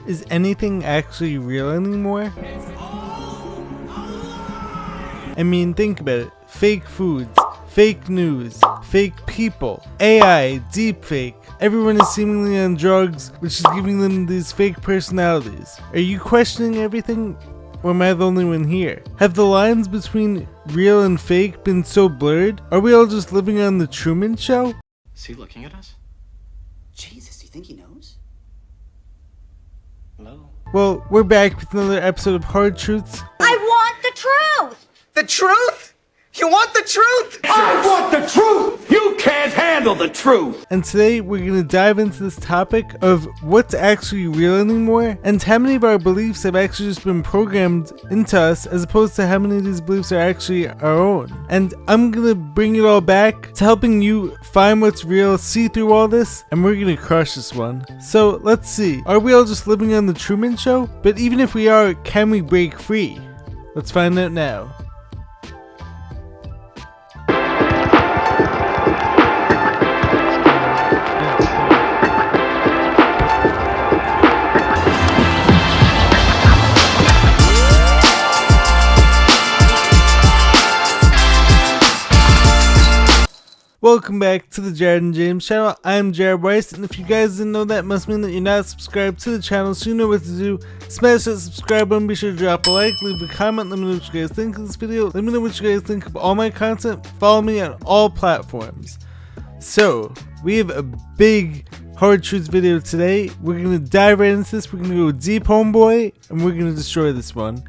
Is anything actually real anymore? I mean, think about it. Fake foods, fake news, fake people, AI, deepfake. Everyone is seemingly on drugs, which is giving them these fake personalities. Are you questioning everything? Or am I the only one here? Have the lines between real and fake been so blurred? Are we all just living on the Truman Show? Is he looking at us? Jesus, do you think he knows? Hello? Well, we're back with another episode of Hard Truths. I want the truth! The truth? You want the truth? I want the truth! You can't handle the truth! And today we're going to dive into this topic of what's actually real anymore and how many of our beliefs have actually just been programmed into us as opposed to how many of these beliefs are actually our own. And I'm going to bring it all back to helping you find what's real, see through all this, and we're going to crush this one. So let's see. Are we all just living on the Truman Show? But even if we are, can we break free? Let's find out now. Welcome back to the Jared and James channel. I'm Jared Weiss, and if you guys didn't know that, must mean that you're not subscribed to the channel, so you know what to do. Smash that subscribe button, be sure to drop a like, leave a comment, let me know what you guys think of this video, let me know what you guys think of all my content, follow me on all platforms. So, we have a big Hard Truths video today. We're going to dive right into this, we're going to go deep, homeboy, and we're going to destroy this one.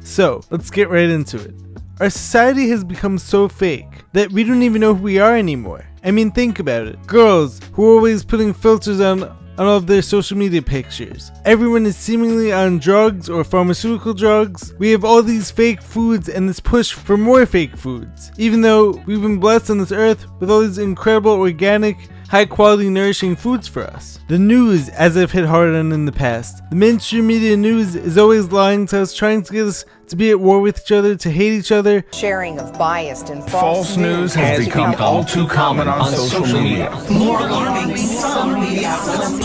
So, let's get right into it. Our society has become so fake that we don't even know who we are anymore. I mean, think about it. Girls who are always putting filters on all of their social media pictures. Everyone is seemingly on drugs or pharmaceutical drugs. We have all these fake foods and this push for more fake foods. Even though we've been blessed on this earth with all these incredible organic, high quality nourishing foods for us. The news, as I've hit hard on in the past. The mainstream media news is always lying to us, trying to get us to be at war with each other, to hate each other. Sharing of biased and False news has become all too common on social media. More alarming, some media outlets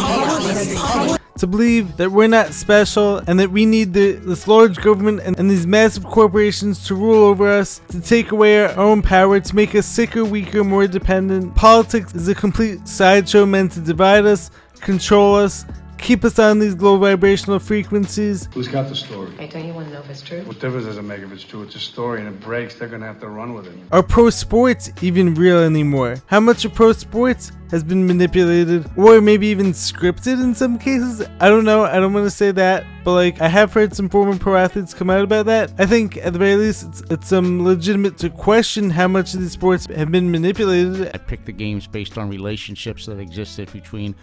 To believe that we're not special and that we need this large government and these massive corporations to rule over us, to take away our own power, to make us sicker, weaker, more dependent. Politics is a complete sideshow meant to divide us, control us, keep us on these low vibrational frequencies. Who's got the story? Hey, don't you want to know if it's true? What difference does it make if it's true? It's a story and it breaks. They're gonna have to run with it. Are pro sports even real anymore? How much of pro sports has been manipulated or maybe even scripted in some cases? I don't know. I don't want to say that, but like I have heard some former pro athletes come out about that. I think at the very least it's legitimate to question how much of these sports have been manipulated. I picked the games based on relationships that existed between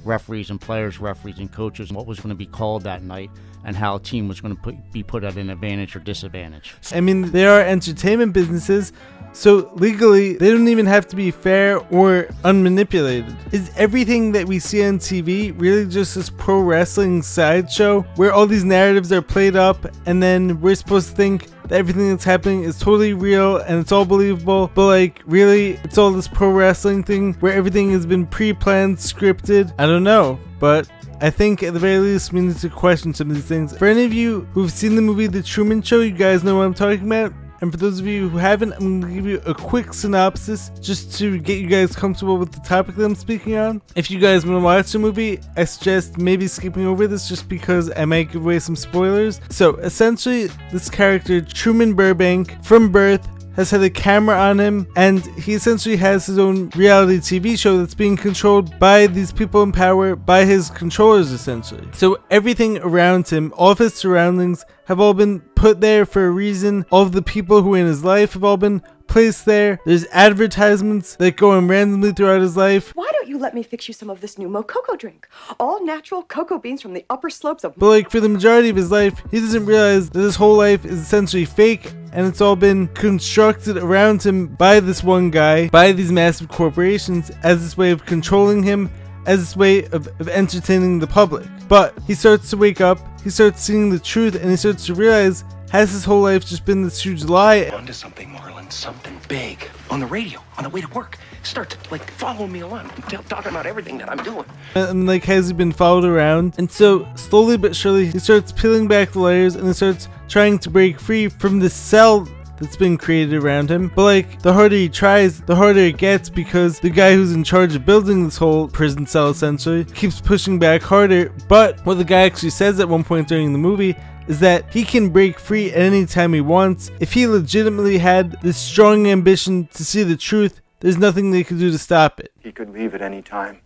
referees and players, referees and coaches, and what was going to be called that night, and how a team was going to be put at an advantage or disadvantage. I mean, they are entertainment businesses, so legally they don't even have to be fair or unmanipulated. Is everything that we see on TV really just this pro wrestling sideshow where all these narratives are played up and then we're supposed to think that everything that's happening is totally real and it's all believable, but like really it's all this pro wrestling thing where everything has been pre-planned, scripted? I don't know, but I think at the very least we need to question some of these things. For any of you who've seen the movie The Truman Show, you guys know what I'm talking about. And for those of you who haven't, I'm going to give you a quick synopsis just to get you guys comfortable with the topic that I'm speaking on. If you guys want to watch the movie, I suggest maybe skipping over this just because I might give away some spoilers. So essentially, this character, Truman Burbank, from birth, has had a camera on him, and he essentially has his own reality TV show that's being controlled by these people in power, by his controllers essentially. So everything around him, all of his surroundings have all been put there for a reason. All of the people who are in his life have all been placed there. There's advertisements that go in randomly throughout his life. Why don't you let me fix you some of this new Mococo drink? All natural cocoa beans from the upper slopes of... But like for the majority of his life, he doesn't realize that his whole life is essentially fake and it's all been constructed around him by this one guy, by these massive corporations as this way of controlling him, as this way of entertaining the public. But he starts to wake up, he starts seeing the truth, and he starts to realize, has his whole life just been this huge lie? Onto something, Marlon. announced something big on the radio on the way to work. Start to, like, follow me along. Talking about everything that I'm doing. And like, has he been followed around? And so slowly but surely he starts peeling back the layers and he starts trying to break free from the cell that's been created around him. But like, the harder he tries, the harder it gets, because the guy who's in charge of building this whole prison cell essentially keeps pushing back harder. But what the guy actually says at one point during the movie is that he can break free at any time he wants. If he legitimately had this strong ambition to see the truth, there's nothing they could do to stop it. He could leave at any time.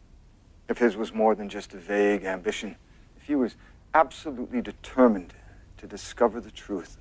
If his was more than just a vague ambition, if he was absolutely determined to discover the truth,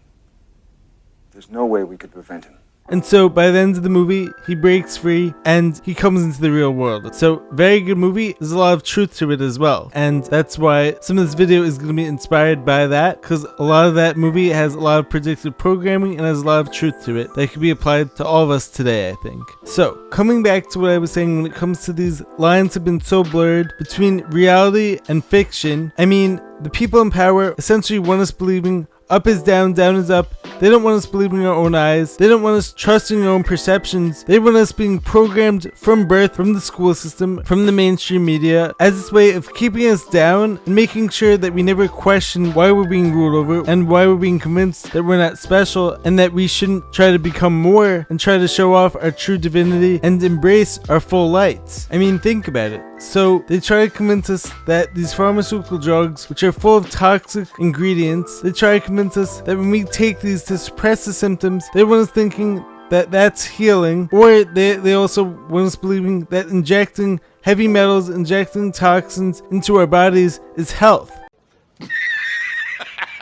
there's no way we could prevent him. And so by the end of the movie, he breaks free and he comes into the real world. So very good movie. There's a lot of truth to it as well. And that's why some of this video is going to be inspired by that, because a lot of that movie has a lot of predictive programming and has a lot of truth to it that can be applied to all of us today, I think. So coming back to what I was saying, when it comes to these lines have been so blurred between reality and fiction. I mean, the people in power essentially want us believing up is down, down is up. They don't want us believing our own eyes. They don't want us trusting our own perceptions. They want us being programmed from birth, from the school system, from the mainstream media, as this way of keeping us down and making sure that we never question why we're being ruled over and why we're being convinced that we're not special and that we shouldn't try to become more and try to show off our true divinity and embrace our full lights. I mean, think about it. So they try to convince us that these pharmaceutical drugs, which are full of toxic ingredients, they try to convince us that when we take these to suppress the symptoms, they want us thinking that that's healing, or they also want us believing that injecting heavy metals, injecting toxins into our bodies is health.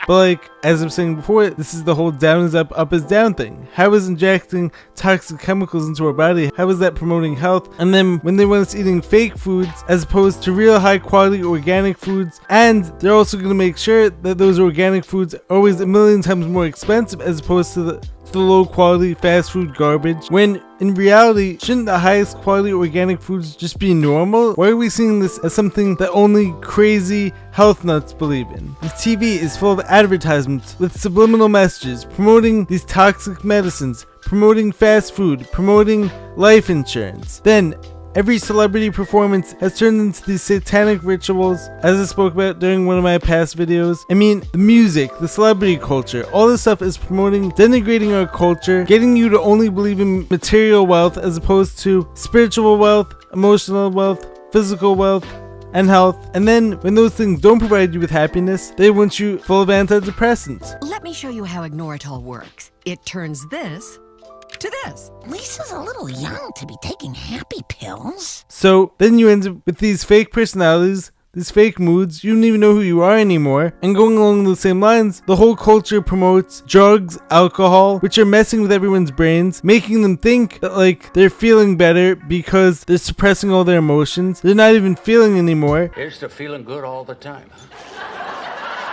But like, as I was saying before, this is the whole down is up is down thing. How is injecting toxic chemicals into our body, how is that promoting health? And then when they want us eating fake foods as opposed to real high quality organic foods, and they're also going to make sure that those organic foods are always a million times more expensive as opposed to the low quality fast food garbage, when in reality, shouldn't the highest quality organic foods just be normal? Why are we seeing this as something that only crazy health nuts believe in? The TV is full of advertisements with subliminal messages promoting these toxic medicines, promoting fast food, promoting life insurance. Then every celebrity performance has turned into these satanic rituals, as I spoke about during one of my past videos. I mean, the music, the celebrity culture, all this stuff is promoting, denigrating our culture, getting you to only believe in material wealth as opposed to spiritual wealth, emotional wealth, physical wealth, and health. And then when those things don't provide you with happiness, they want you full of antidepressants. Let me show you how Ignoritol works. It turns this to this. Lisa's a little young to be taking happy pills. So then you end up with these fake personalities, these fake moods, you don't even know who you are anymore. And going along the same lines, the whole culture promotes drugs, alcohol, which are messing with everyone's brains, making them think that like they're feeling better because they're suppressing all their emotions. They're not even feeling anymore. Here's to feeling good all the time.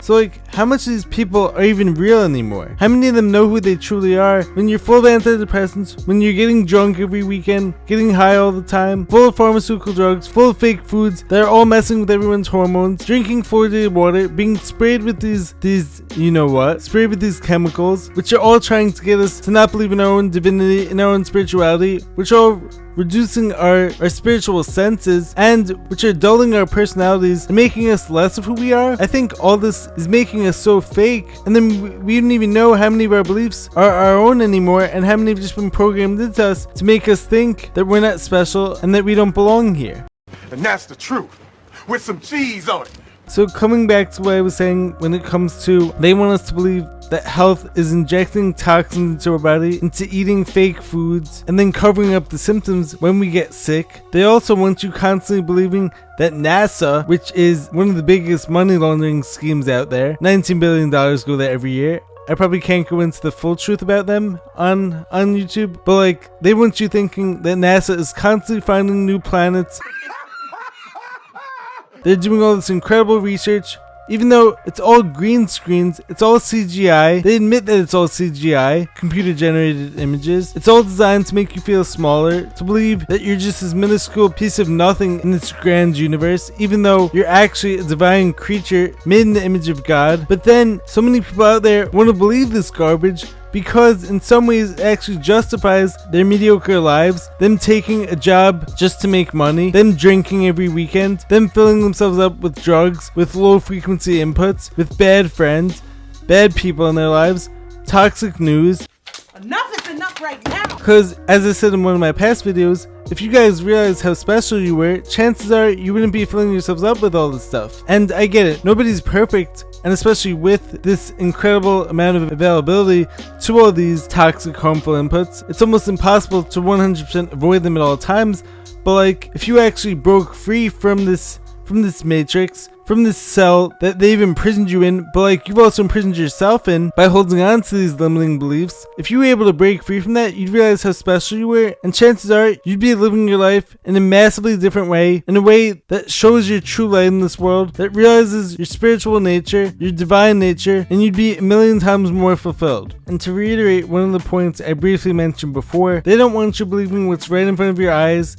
So like, how much of these people are even real anymore? How many of them know who they truly are? When you're full of antidepressants, when you're getting drunk every weekend, getting high all the time, full of pharmaceutical drugs, full of fake foods that are all messing with everyone's hormones, drinking fluoridated water, being sprayed with these you know what, sprayed with these chemicals, which are all trying to get us to not believe in our own divinity, in our own spirituality, which are all reducing our spiritual senses, and which are dulling our personalities and making us less of who we are. I think all this is making us so fake, and then we don't even know how many of our beliefs are our own anymore and how many have just been programmed into us to make us think that we're not special and that we don't belong here. And that's the truth, with some cheese on it. So coming back to what I was saying, when it comes to, they want us to believe that health is injecting toxins into our body, into eating fake foods, and then covering up the symptoms when we get sick. They also want you constantly believing that NASA, which is one of the biggest money laundering schemes out there, $19 billion go there every year. I probably can't go into the full truth about them on YouTube, but like, they want you thinking that NASA is constantly finding new planets. They're doing all this incredible research, even though it's all green screens, it's all CGI. They admit that it's all CGI, computer generated images. It's all designed to make you feel smaller, to believe that you're just this minuscule piece of nothing in this grand universe, even though you're actually a divine creature made in the image of God. But then so many people out there want to believe this garbage because in some ways it actually justifies their mediocre lives, them taking a job just to make money, them drinking every weekend, them filling themselves up with drugs, with low frequency inputs, with bad friends, bad people in their lives, toxic news. Enough is enough right now! Because, as I said in one of my past videos, if you guys realized how special you were, chances are you wouldn't be filling yourselves up with all this stuff. And I get it, nobody's perfect, and especially with this incredible amount of availability to all these toxic, harmful inputs, it's almost impossible to 100% avoid them at all times. But like, if you actually broke free from this matrix, from this cell that they've imprisoned you in, but like you've also imprisoned yourself in by holding on to these limiting beliefs, if you were able to break free from that, you'd realize how special you were, and chances are you'd be living your life in a massively different way, in a way that shows your true light in this world, that realizes your spiritual nature, your divine nature, and you'd be a million times more fulfilled. And to reiterate one of the points I briefly mentioned before, they don't want you believing what's right in front of your eyes.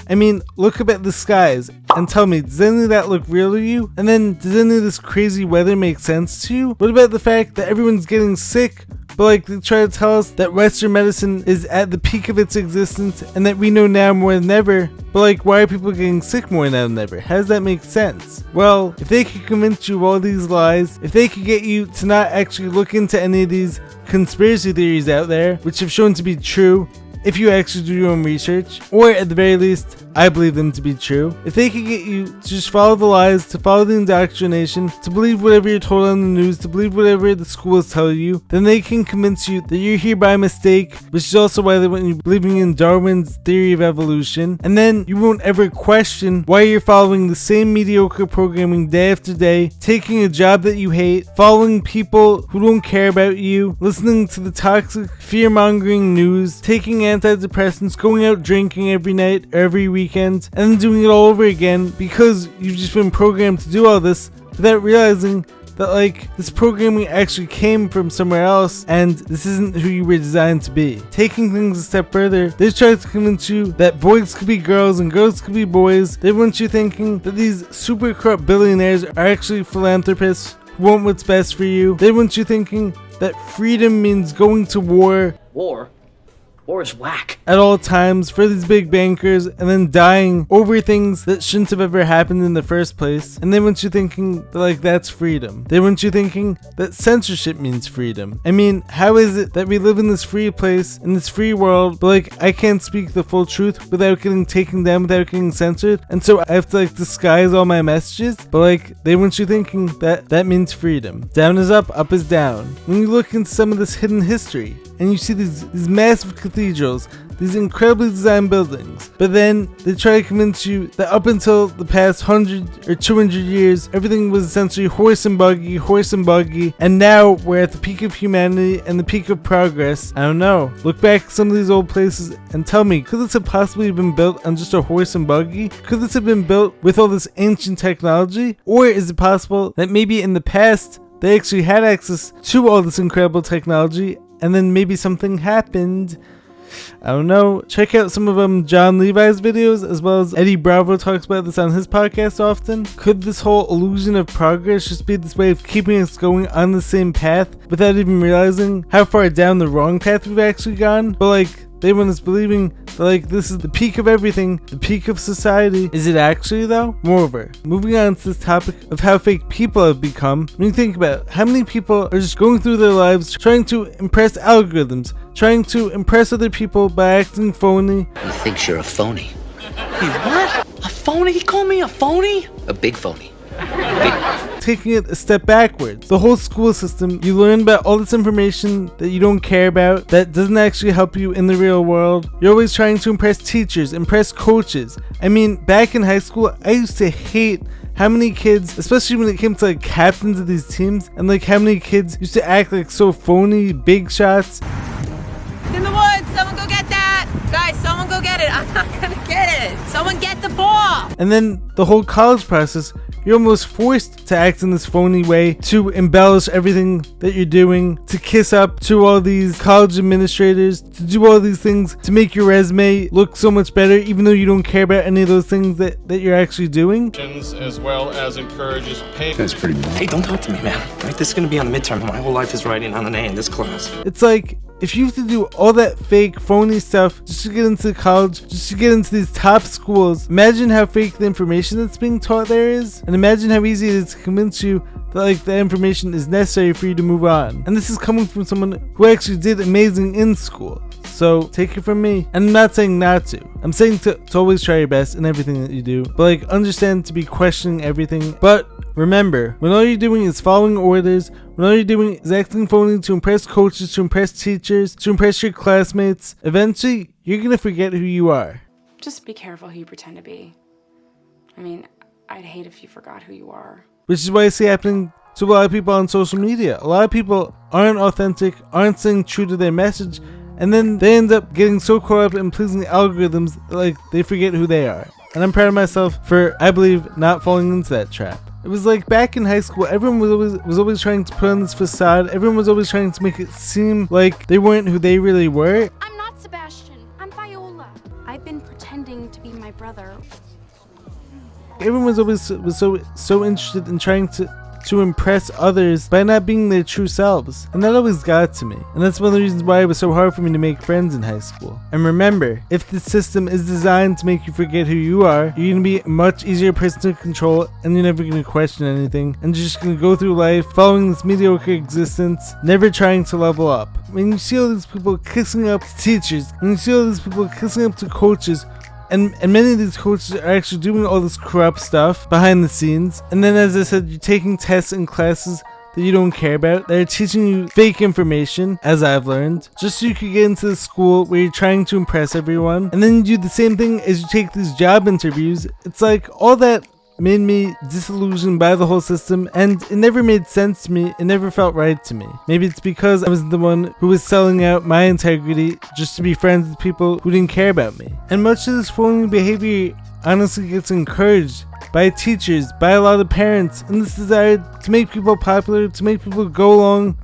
I mean, look up at the skies and tell me, does any of that look real to you? And then, does any of this crazy weather make sense to you? What about the fact that everyone's getting sick, but like they try to tell us that Western medicine is at the peak of its existence and that we know now more than ever, but like why are people getting sick more now than ever? How does that make sense? Well, if they could convince you of all these lies, if they could get you to not actually look into any of these conspiracy theories out there, which have shown to be true, if you actually do your own research, or at the very least, I believe them to be true. If they could get you to just follow the lies, to follow the indoctrination, to believe whatever you're told on the news, to believe whatever the schools tell you, then they can convince you that you're here by mistake, which is also why they want you believing in Darwin's theory of evolution, and then you won't ever question why you're following the same mediocre programming day after day, taking a job that you hate, following people who don't care about you, listening to the toxic, fear-mongering news, taking antidepressants, going out drinking every night, every weekend, and then doing it all over again because you've just been programmed to do all this without realizing that like this programming actually came from somewhere else and this isn't who you were designed to be. Taking things a step further, they try to convince you that boys could be girls and girls could be boys. They want you thinking that these super corrupt billionaires are actually philanthropists who want what's best for you. They want you thinking that freedom means going to war. War is whack. At all times for these big bankers and then dying over things that shouldn't have ever happened in the first place. And they want you thinking that like that's freedom. They want you thinking that censorship means freedom. I mean, how is it that we live in this free place, in this free world, but like I can't speak the full truth without getting taken down, without getting censored, and so I have to like disguise all my messages? But like they want you thinking that that means freedom. Down is up is down. When you look into some of this hidden history and you see these massive cathedrals, these incredibly designed buildings, but then they try to convince you that up until the past 100 or 200 years, everything was essentially horse and buggy, and now we're at the peak of humanity and the peak of progress. I don't know. Look back at some of these old places and tell me, could this have possibly been built on just a horse and buggy? Could this have been built with all this ancient technology? Or is it possible that maybe in the past, they actually had access to all this incredible technology and then maybe something happened? I don't know. Check out some of John Levi's videos, as well as Eddie Bravo talks about this on his podcast often. Could this whole illusion of progress just be this way of keeping us going on the same path without even realizing how far down the wrong path we've actually gone? But like, they want us believing that like this is the peak of everything, the peak of society. Is it actually though? Moreover, moving on to this topic of how fake people have become, when you think about how many people are just going through their lives trying to impress algorithms, trying to impress other people by acting phony. He thinks you're a phony. Hey, what? A phony? He called me a phony? A big phony. Taking it a step backwards, the whole school system, you learn about all this information that you don't care about, that doesn't actually help you in the real world. You're always trying to impress teachers, impress coaches. I mean, back in high school, I used to hate how many kids, especially when it came to like captains of these teams, and like how many kids used to act like so phony, big shots. In the woods, someone go get that! Guys, someone go get it. I'm not gonna get it. Someone get the ball! And then the whole college process you're almost forced to act in this phony way, to embellish everything that you're doing, to kiss up to all these college administrators, to do all these things to make your resume look so much better, even though you don't care about any of those things that you're actually doing. As well as encourages pain. That's pretty bad. Hey, don't talk to me, man. Right? This is gonna be on the midterm. My whole life is writing on an A in this class. It's like, if you have to do all that fake, phony stuff just to get into college, just to get into these top schools, imagine how fake the information that's being taught there is, and imagine how easy it is to convince you that like the information is necessary for you to move on. And this is coming from someone who actually did amazing in school. So take it from me. And I'm not saying not to. I'm saying to always try your best in everything that you do, but like understand to be questioning everything. But remember, when all you're doing is following orders, when all you're doing is acting phony to impress coaches, to impress teachers, to impress your classmates, eventually you're gonna forget who you are. Just be careful who you pretend to be. I mean, I'd hate if you forgot who you are. Which is what I see happening to a lot of people on social media. A lot of people aren't authentic, aren't staying true to their message, and then they end up getting so caught up in pleasing the algorithms that like they forget who they are. And I'm proud of myself for, I believe, not falling into that trap. It was like back in high school, everyone was always trying to put on this facade. Everyone was always trying to make it seem like they weren't who they really were. I'm not Sebastian. I'm Viola. I've been pretending to be my brother. Everyone was always so interested in trying to impress others by not being their true selves. And that always got to me. And that's one of the reasons why it was so hard for me to make friends in high school. And remember, if the system is designed to make you forget who you are, you're going to be a much easier person to control, and you're never going to question anything. And you're just going to go through life following this mediocre existence, never trying to level up. When you see all these people kissing up to teachers, when you see all these people kissing up to coaches, and many of these coaches are actually doing all this corrupt stuff behind the scenes. And then, as I said, you're taking tests in classes that you don't care about. They're teaching you fake information, as I've learned, just so you could get into the school where you're trying to impress everyone. And then you do the same thing as you take these job interviews. It's like all that made me disillusioned by the whole system, and it never made sense to me. It never felt right to me. Maybe it's because I was the one who was selling out my integrity just to be friends with people who didn't care about me. And much of this phony behavior honestly gets encouraged by teachers, by a lot of parents, and this desire to make people popular, to make people go along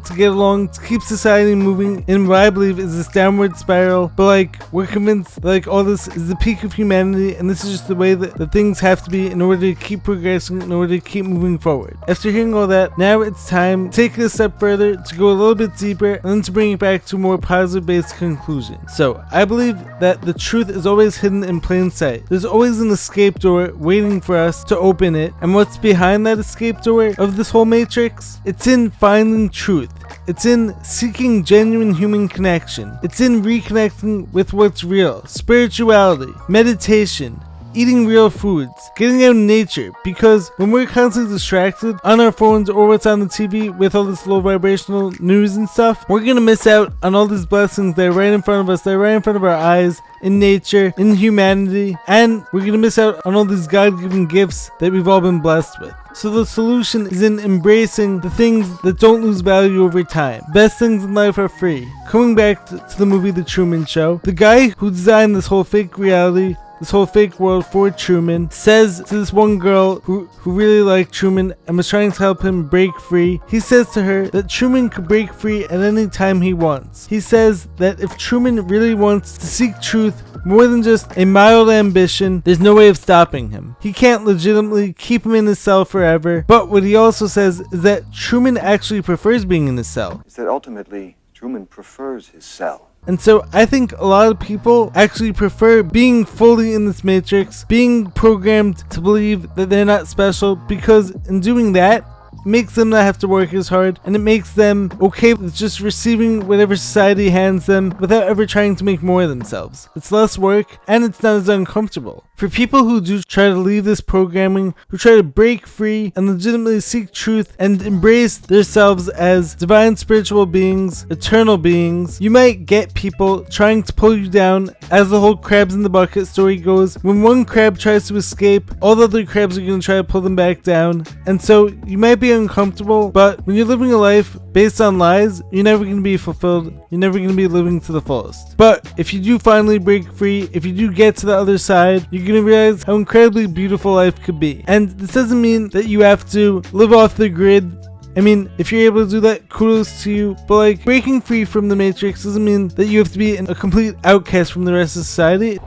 to get along, to keep society moving in what I believe is this downward spiral. But like, we're convinced that like all this is the peak of humanity, and this is just the way that things have to be in order to keep progressing, in order to keep moving forward. After hearing all that, now it's time to take it a step further, to go a little bit deeper, and then to bring it back to a more positive based conclusion. So I believe that the truth is always hidden in plain sight. There's always an escape door waiting for us to open it, and what's behind that escape door of this whole matrix? It's in finding truth. It's in seeking genuine human connection. It's in reconnecting with what's real, spirituality, meditation, eating real foods, getting out in nature, because when we're constantly distracted on our phones or what's on the TV with all this low vibrational news and stuff, we're gonna miss out on all these blessings that are right in front of us, that are right in front of our eyes, in nature, in humanity, and we're gonna miss out on all these God-given gifts that we've all been blessed with. So the solution is in embracing the things that don't lose value over time. Best things in life are free. Coming back to the movie The Truman Show, the guy who designed this whole fake reality, this whole fake world for Truman, says to this one girl who really liked Truman and was trying to help him break free, he says to her that Truman could break free at any time he wants. He says that if Truman really wants to seek truth more than just a mild ambition, there's no way of stopping him. He can't legitimately keep him in his cell forever, but what he also says is that Truman actually prefers being in his cell. Is that ultimately Truman prefers his cell. And so I think a lot of people actually prefer being fully in this matrix, being programmed to believe that they're not special, because in doing that, it makes them not have to work as hard, and it makes them okay with just receiving whatever society hands them without ever trying to make more of themselves. It's less work, and it's not as uncomfortable. For people who do try to leave this programming, who try to break free and legitimately seek truth and embrace themselves as divine spiritual beings, eternal beings, you might get people trying to pull you down. As the whole crabs in the bucket story goes, when one crab tries to escape, all the other crabs are going to try to pull them back down. And so you might be uncomfortable, but when you're living a life based on lies, you're never going to be fulfilled. You're never going to be living to the fullest. But if you do finally break free, if you do get to the other side, you're going to realize how incredibly beautiful life could be. And this doesn't mean that you have to live off the grid. I mean, if you're able to do that, kudos to you. But like, breaking free from the Matrix doesn't mean that you have to be a complete outcast from the rest of society.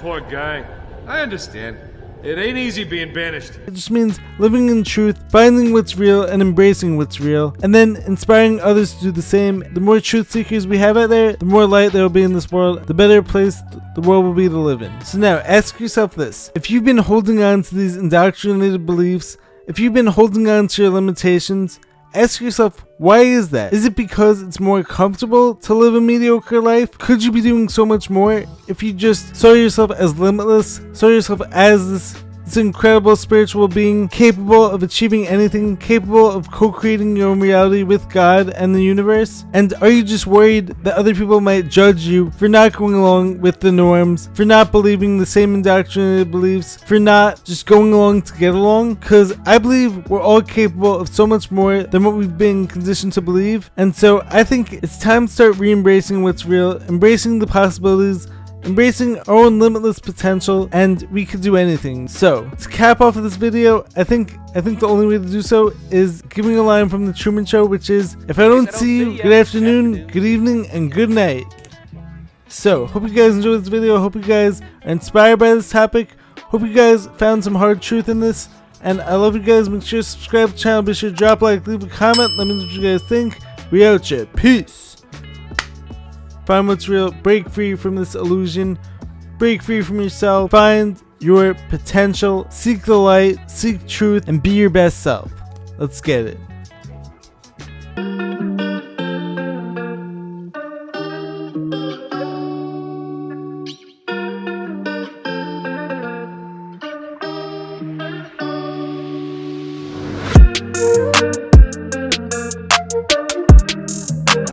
Poor guy. I understand. It ain't easy being banished. It just means living in truth, finding what's real and embracing what's real, and then inspiring others to do the same. The more truth seekers we have out there, the more light there will be in this world, the better place the world will be to live in. So now, ask yourself this. If you've been holding on to these indoctrinated beliefs, if you've been holding on to your limitations, ask yourself, why is that? Is it because it's more comfortable to live a mediocre life? Could you be doing so much more if you just saw yourself as limitless, saw yourself as this incredible spiritual being capable of achieving anything, capable of co-creating your own reality with God and the universe? And are you just worried that other people might judge you for not going along with the norms, for not believing the same indoctrinated beliefs, for not just going along to get along? Because I believe we're all capable of so much more than what we've been conditioned to believe. And so I think it's time to start re-embracing what's real, embracing the possibilities, embracing our own limitless potential, and we could do anything. So, to cap off of this video, I think the only way to do so is giving a line from the Truman Show, which is, if I don't see you, good afternoon, good evening, and good night. So, hope you guys enjoyed this video, hope you guys are inspired by this topic, hope you guys found some hard truth in this, and I love you guys. Make sure to subscribe to the channel, be sure to drop a like, leave a comment, let me know what you guys think. We out here, peace! Find what's real, break free from this illusion, break free from yourself, find your potential, seek the light, seek truth, and be your best self. Let's get it.